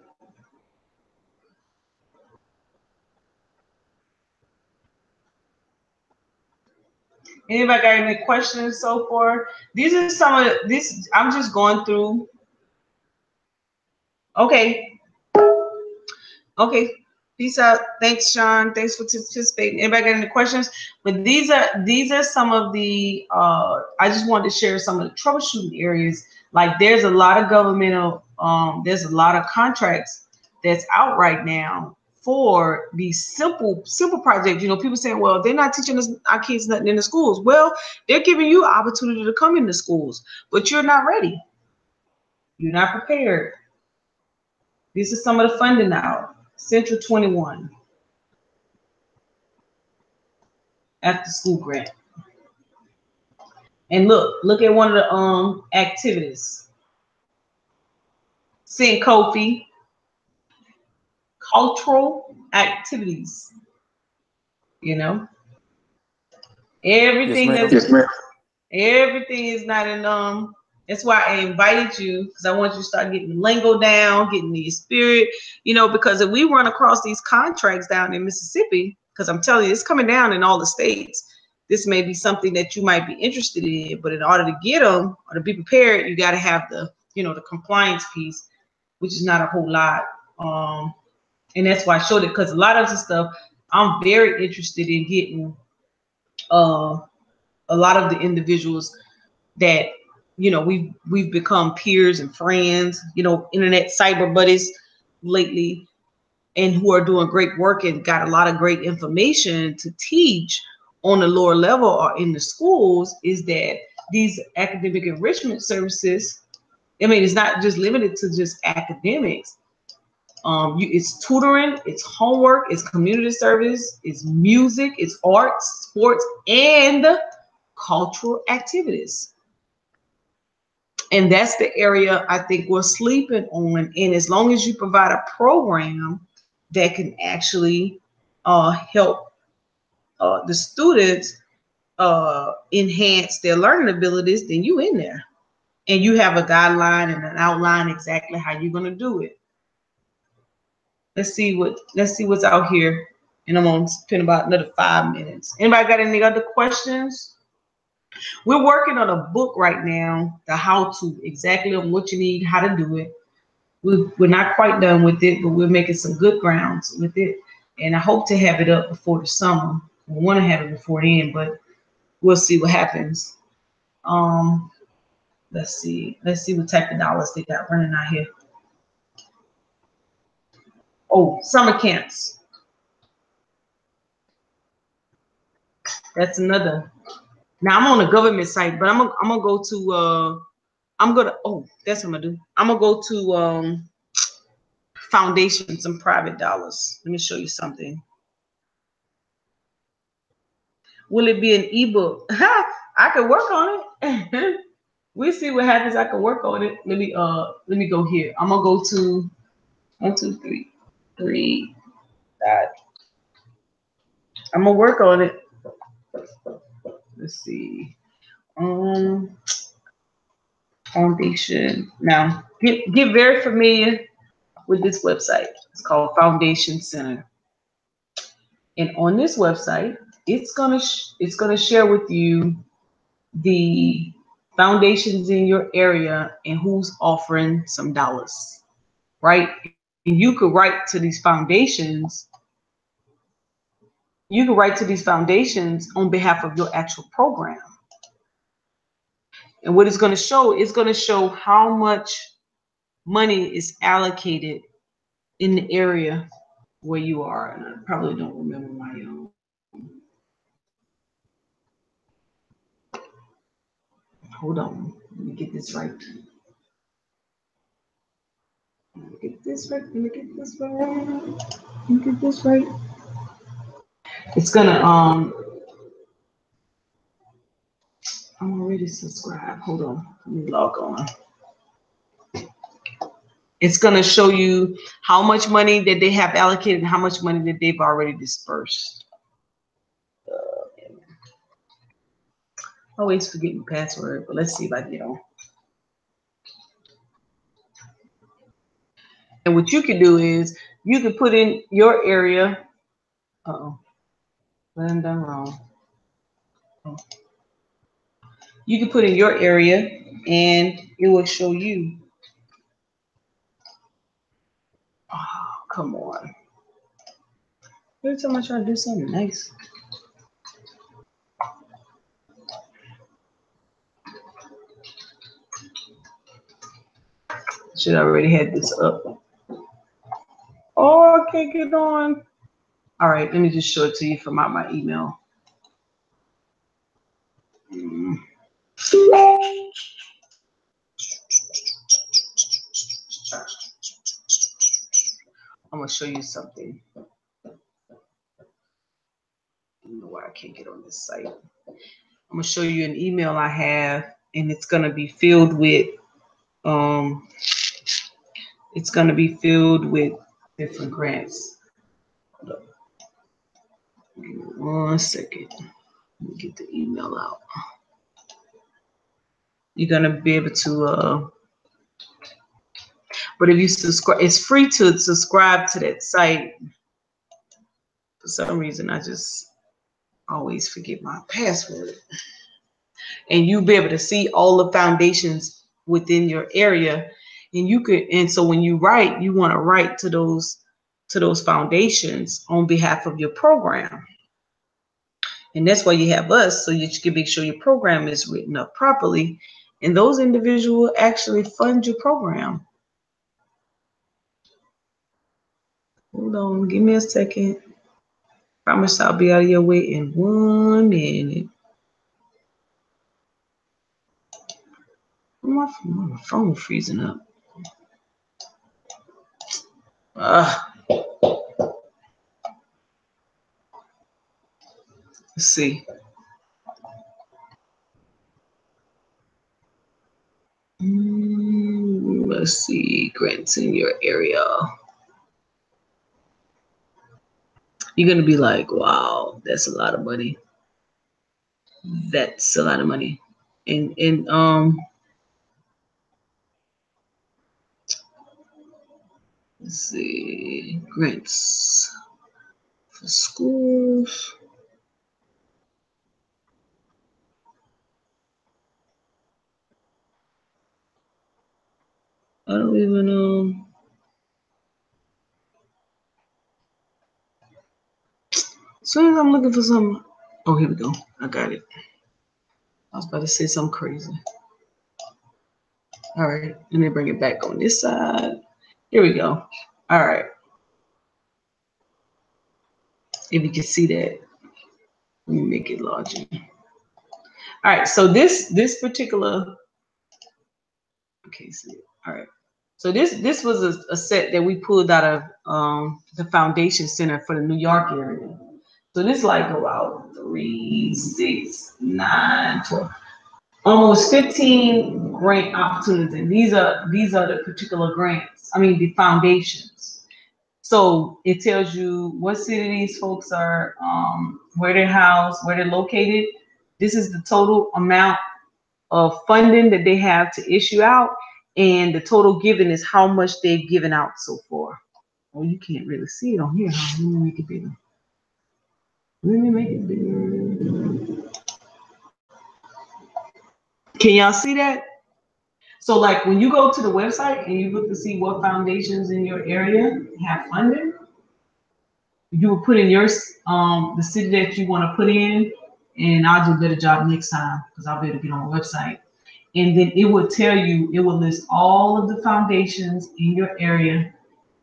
anybody got any questions so far? These are some of this. I'm just going through. Okay. Okay. Peace out. Thanks, Sean. Thanks for participating. Anybody got any questions? But these are some of the. I just wanted to share some of the troubleshooting areas. Like there's a lot of governmental. There's a lot of contracts that's out right now for these simple projects. You know, people saying, well, they're not teaching us, our kids nothing in the schools. Well, they're giving you opportunity to come into schools, but you're not ready. You're not prepared. This is some of the funding now. Central 21. After school grant. And look at one of the activities. Seeing Kofi. Cultural activities. You know, everything everything is not in that's why I invited you, because I want you to start getting the lingo down, getting the spirit, you know, because if we run across these contracts down in Mississippi, because I'm telling you, it's coming down in all the states. This may be something that you might be interested in, but in order to get them or to be prepared, you got to have the, you know, the compliance piece, which is not a whole lot. And that's why I showed it, because a lot of the stuff I'm very interested in getting a lot of the individuals that, you know, we've become peers and friends, you know, internet cyber buddies lately, and who are doing great work and got a lot of great information to teach on the lower level or in the schools, is that these academic enrichment services, I mean, it's not just limited to just academics. It's tutoring, it's homework, it's community service, it's music, it's arts, sports, and cultural activities. And that's the area I think we're sleeping on. And as long as you provide a program that can actually help the students enhance their learning abilities, then you in there. And you have a guideline and an outline exactly how you're going to do it. Let's see what's out here. And I'm going to spend about another 5 minutes. Anybody got any other questions? We're working on a book right now, the how-to, exactly on what you need, how to do it. We're not quite done with it, but we're making some good grounds with it. And I hope to have it up before the summer. We want to have it before then, but we'll see what happens. Let's see what type of dollars they got running out here. Oh, summer camps. That's another. Now I'm on the government site, but I'm gonna go to that's what I'm gonna do. I'm gonna go to foundations and private dollars. Let me show you something. Will it be an ebook? I could work on it. We'll see what happens. I can work on it. Let me go here. I'm gonna go to 1, 2, 3. I'm gonna work on it. Let's see. Foundation. Now get very familiar with this website. It's called Foundation Center. And on this website, it's gonna share with you the foundations in your area and who's offering some dollars, right? And you could write to these foundations. You can write to these foundations on behalf of your actual program. And what it's going to show how much money is allocated in the area where you are. And I probably don't remember my own. Hold on. Let me get this right. Let me get this right. It's gonna I'm already subscribed. Hold on. Let me log on. It's gonna show you how much money that they have allocated and how much money that they've already dispersed. I always forget my password, but let's see if I get on. And what you can do is you can put in your area. Uh-oh. What I'm done wrong. Oh. You can put in your area and it will show you. Oh, come on. Every time I try to do something nice. Should already had this up. Oh, I can't get on. All right, let me just show it to you from my email. I'm gonna show you something. I don't know why I can't get on this site. I'm gonna show you an email I have, and it's gonna be filled with different grants. Hold up. Give me 1 second. Let me get the email out. You're gonna be able to but if you subscribe, it's free to subscribe to that site. For some reason, I just always forget my password. And you'll be able to see all the foundations within your area. And so when you write, you want to write to those foundations on behalf of your program. And that's why you have us, so you can make sure your program is written up properly. And those individuals actually fund your program. Hold on, give me a second. Promise I'll be out of your way in 1 minute. My phone freezing up. Let's see. Let's see, grants in your area. You're gonna be like, wow, that's a lot of money. That's a lot of money. And let's see, grants for schools. I don't even know. As soon as I'm looking for some, oh, here we go. I got it. I was about to say something crazy. All right, let me bring it back on this side. Here we go. All right. If you can see that, let me make it larger. All right, so this particular, okay, see it. All right. So this was a set that we pulled out of the Foundation Center for the New York area. So this like about 3, 6, 9, 12, almost 15 grant opportunities. And these are the particular grants. I mean the foundations. So it tells you what city these folks are, where they're housed, where they're located. This is the total amount of funding that they have to issue out, and the total given is how much they've given out so far. Oh, you can't really see it on here. Huh? Let me make it bigger. Let me make it bigger. Can y'all see that? So like when you go to the website and you look to see what foundations in your area have funding, you will put in your the city that you want to put in, and I'll do a better job next time because I'll be able to get on the website. And then it will tell you, it will list all of the foundations in your area,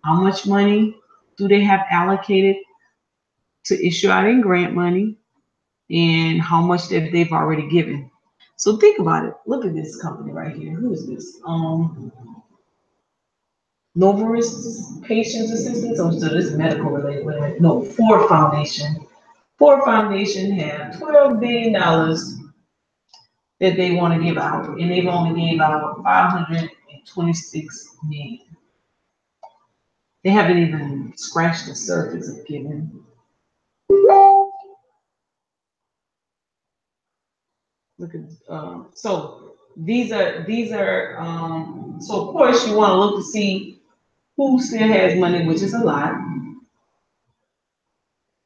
how much money do they have allocated to issue out in grant money, and how much that they've already given. So think about it. Look at this company right here. Who is this? Novartis Patients Assistance. Oh, so this is medical related. No, Ford Foundation. Ford Foundation have $12 billion that they want to give out, and they've only gave out 526 million. They haven't even scratched the surface of giving. Look at so these are so of course you want to look to see who still has money, which is a lot,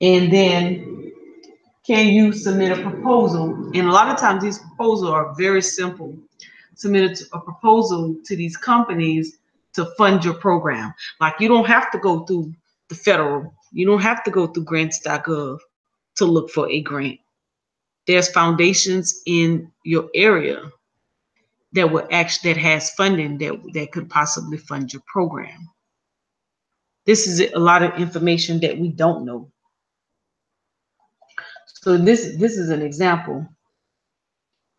and then can you submit a proposal? And a lot of times these proposals are very simple. Submit a proposal to these companies to fund your program. Like you don't have to go through the federal, you don't have to go through grants.gov to look for a grant. There's foundations in your area that will actually that has funding that could possibly fund your program. This is a lot of information that we don't know. So this is an example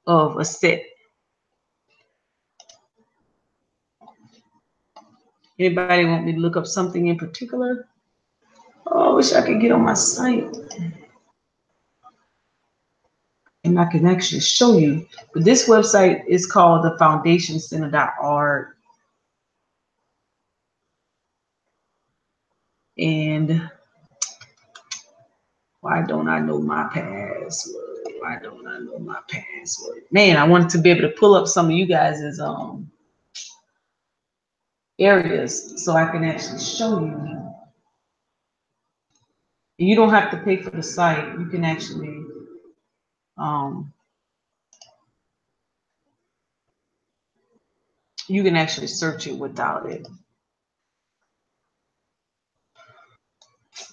of a set. Anybody want me to look up something in particular? Oh, I wish I could get on my site and I can actually show you. But this website is called the foundationcenter.org. And why don't I know my password? Why don't I know my password? Man, I wanted to be able to pull up some of you guys' areas so I can actually show you. And you don't have to pay for the site. You can actually search it without it.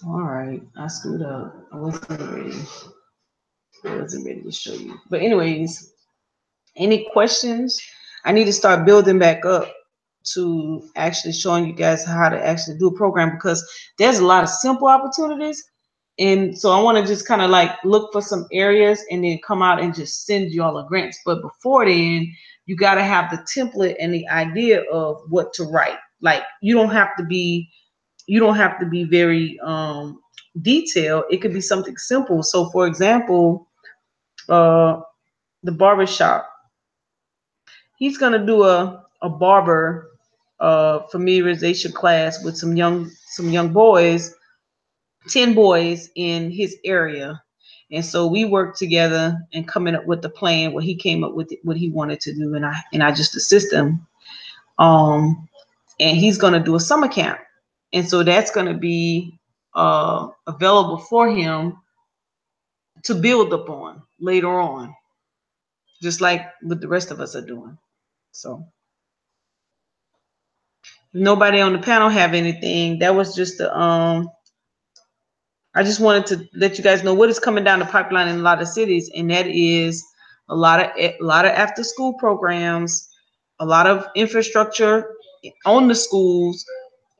All right, I screwed up. I wasn't ready to show you. But anyways, any questions? I need to start building back up to actually showing you guys how to actually do a program, because there's a lot of simple opportunities. And so I want to just kind of like look for some areas and then come out and just send you all the grants. But before then, you got to have the template and the idea of what to write. Like you don't have to be you don't have to be very detailed. It could be something simple. So for example, the barbershop, he's gonna do a barber familiarization class with some young boys, 10 boys in his area. And so we worked together and coming up with the plan, what he came up with, what he wanted to do, and I just assist him. And he's gonna do a summer camp. And so that's gonna be available for him to build upon later on, just like what the rest of us are doing. So if nobody on the panel have anything, that was just the I just wanted to let you guys know what is coming down the pipeline in a lot of cities, and that is a lot of after school programs, a lot of infrastructure on the schools.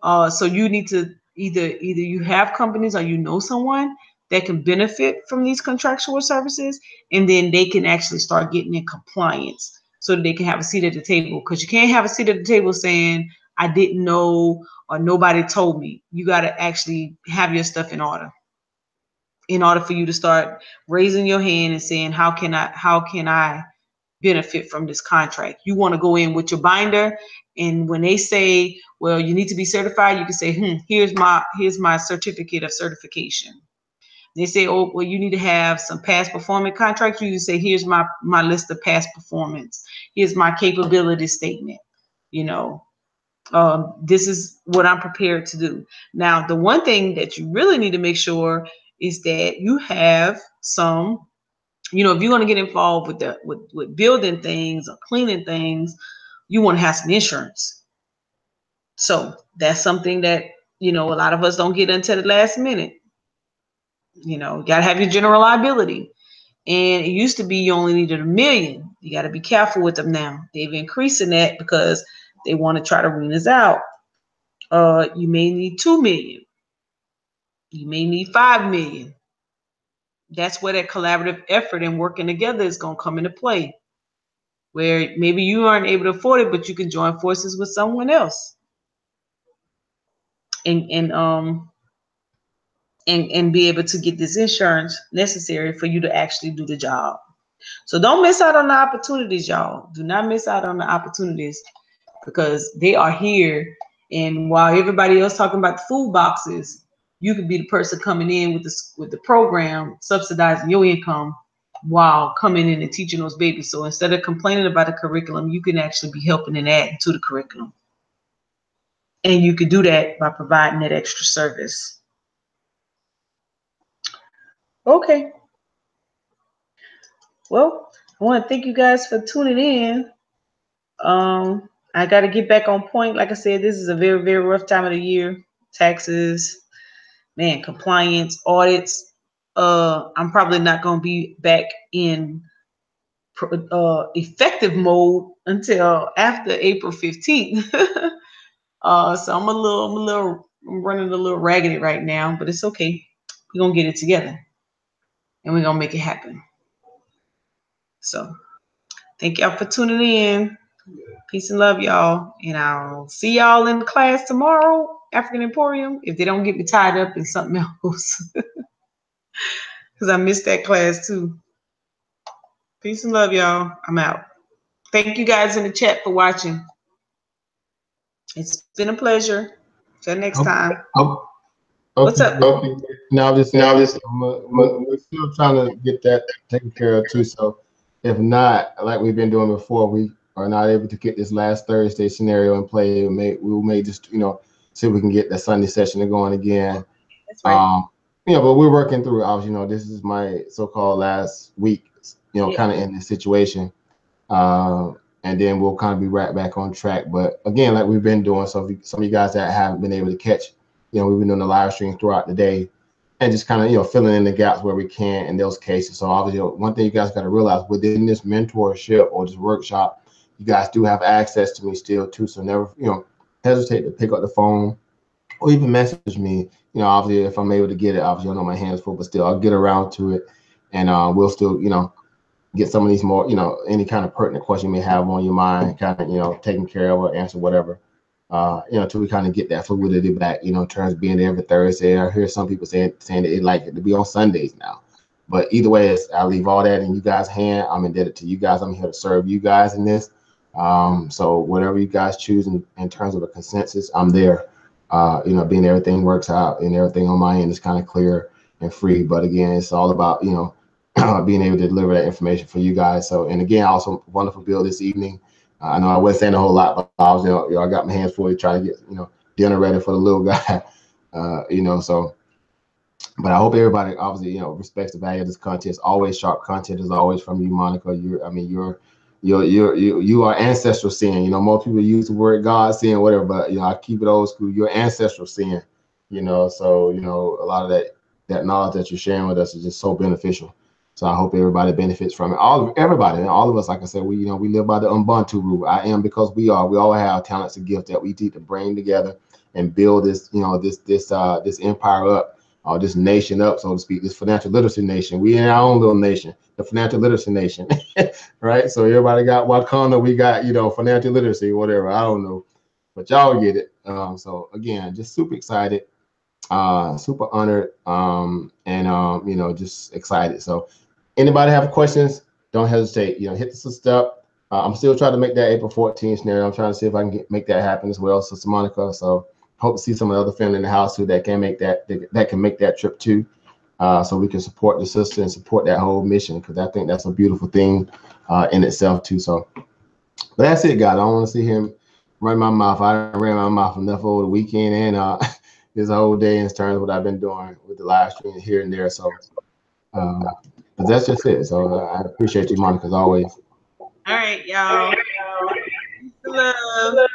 So you need to either you have companies or you know someone that can benefit from these contractual services, and then they can actually start getting in compliance so that they can have a seat at the table. Because you can't have a seat at the table saying, I didn't know or nobody told me. You got to actually have your stuff in order for you to start raising your hand and saying, how can I benefit from this contract? You want to go in with your binder, and when they say, well, you need to be certified, you can say, here's my certificate of certification. They say, oh, well, you need to have some past performance contracts. You can say, here's my list of past performance. Here's my capability statement. This is what I'm prepared to do. Now, the one thing that you really need to make sure is that you have some, if you're going to get involved with building things or cleaning things, you want to have some insurance. So that's something that, a lot of us don't get until the last minute. You got to have your general liability. And it used to be you only needed $1 million. You got to be careful with them now. They've increasing that because they want to try to wean us out. You may need $2 million. You may need $5 million. That's where that collaborative effort and working together is going to come into play, where maybe you aren't able to afford it, but you can join forces with someone else and be able to get this insurance necessary for you to actually do the job. So don't miss out on the opportunities, y'all. Do not miss out on the opportunities, because they are here. And while everybody else talking about the food boxes, you could be the person coming in with the program, subsidizing your income while coming in and teaching those babies. So instead of complaining about the curriculum, you can actually be helping and adding to the curriculum. And you could do that by providing that extra service. Okay. Well, I want to thank you guys for tuning in. I got to get back on point. Like I said, this is a very, very rough time of the year. Taxes, man, compliance, audits. I'm probably not going to be back in effective mode until after April 15th. So I'm running a little raggedy right now, but it's okay. We're going to get it together and we're going to make it happen. So thank y'all for tuning in. Peace and love, y'all. And I'll see y'all in class tomorrow, African Emporium, if they don't get me tied up in something else. Because I missed that class too. Peace and love, y'all. I'm out. Thank you guys in the chat for watching. It's been a pleasure. Till next time. What's up? Now we're still trying to get that taken care of too. So if not, like we've been doing before, we are not able to get this last Thursday scenario in play. We may just, see if we can get the Sunday session going again. That's right. But we're working through. Obviously, this is my so-called last week, kind of in this situation. And then we'll kind of be right back on track. But again, like we've been doing, so if some of you guys that haven't been able to catch, we've been doing the live stream throughout the day and just kind of, filling in the gaps where we can in those cases. So obviously, one thing you guys got to realize within this mentorship or this workshop, you guys do have access to me still too. So never, hesitate to pick up the phone or even message me. Obviously, if I'm able to get it, obviously I know my hands full, but still I'll get around to it, and we'll still, get some of these more, any kind of pertinent question you may have on your mind, kind of, taken care of or answer whatever. till we kind of get that fluidity back, in terms of being there every Thursday. I hear some people saying that they like it to be on Sundays now. But either way, I leave all that in you guys' hand. I'm indebted to you guys. I'm here to serve you guys in this. So whatever you guys choose in terms of a consensus, I'm there. Being everything works out and everything on my end is kind of clear and free. But again, it's all about, being able to deliver that information for you guys. So, and again, also wonderful bill this evening. I know I wasn't saying a whole lot, but I was, I got my hands full trying to get, dinner ready for the little guy, so. But I hope everybody obviously, respects the value of this content. It's always sharp content, is always from you, Monica. You are ancestral sin. Most people use the word God sin, whatever, but I keep it old school. You're ancestral sin, so a lot of that knowledge that you're sharing with us is just so beneficial. So I hope everybody benefits from it. Everybody, and all of us, like I said, we live by the Ubuntu rule. I am because we are. We all have talents and gifts that we need to bring together and build this, this empire up. Or this nation up, so to speak, this financial literacy nation. We in our own little nation, the financial literacy nation, right? So everybody got Wakanda, we got, financial literacy, whatever, I don't know, but y'all get it. So again, just super excited, super honored, and just excited. So anybody have questions, don't hesitate, hit the sister up. I'm still trying to make that April 14th scenario. I'm trying to see if I can make that happen as well, Sister Monica. So hope to see some of the other family in the house too that can make that trip too, so we can support the sister and support that whole mission, because I think that's a beautiful thing in itself too. So, but that's it, guys. I don't want to see him run my mouth. I ran my mouth enough over the weekend and this whole day in terms of what I've been doing with the live stream here and there. So, but that's just it. So I appreciate you, Monica, as always. All right, y'all. Love.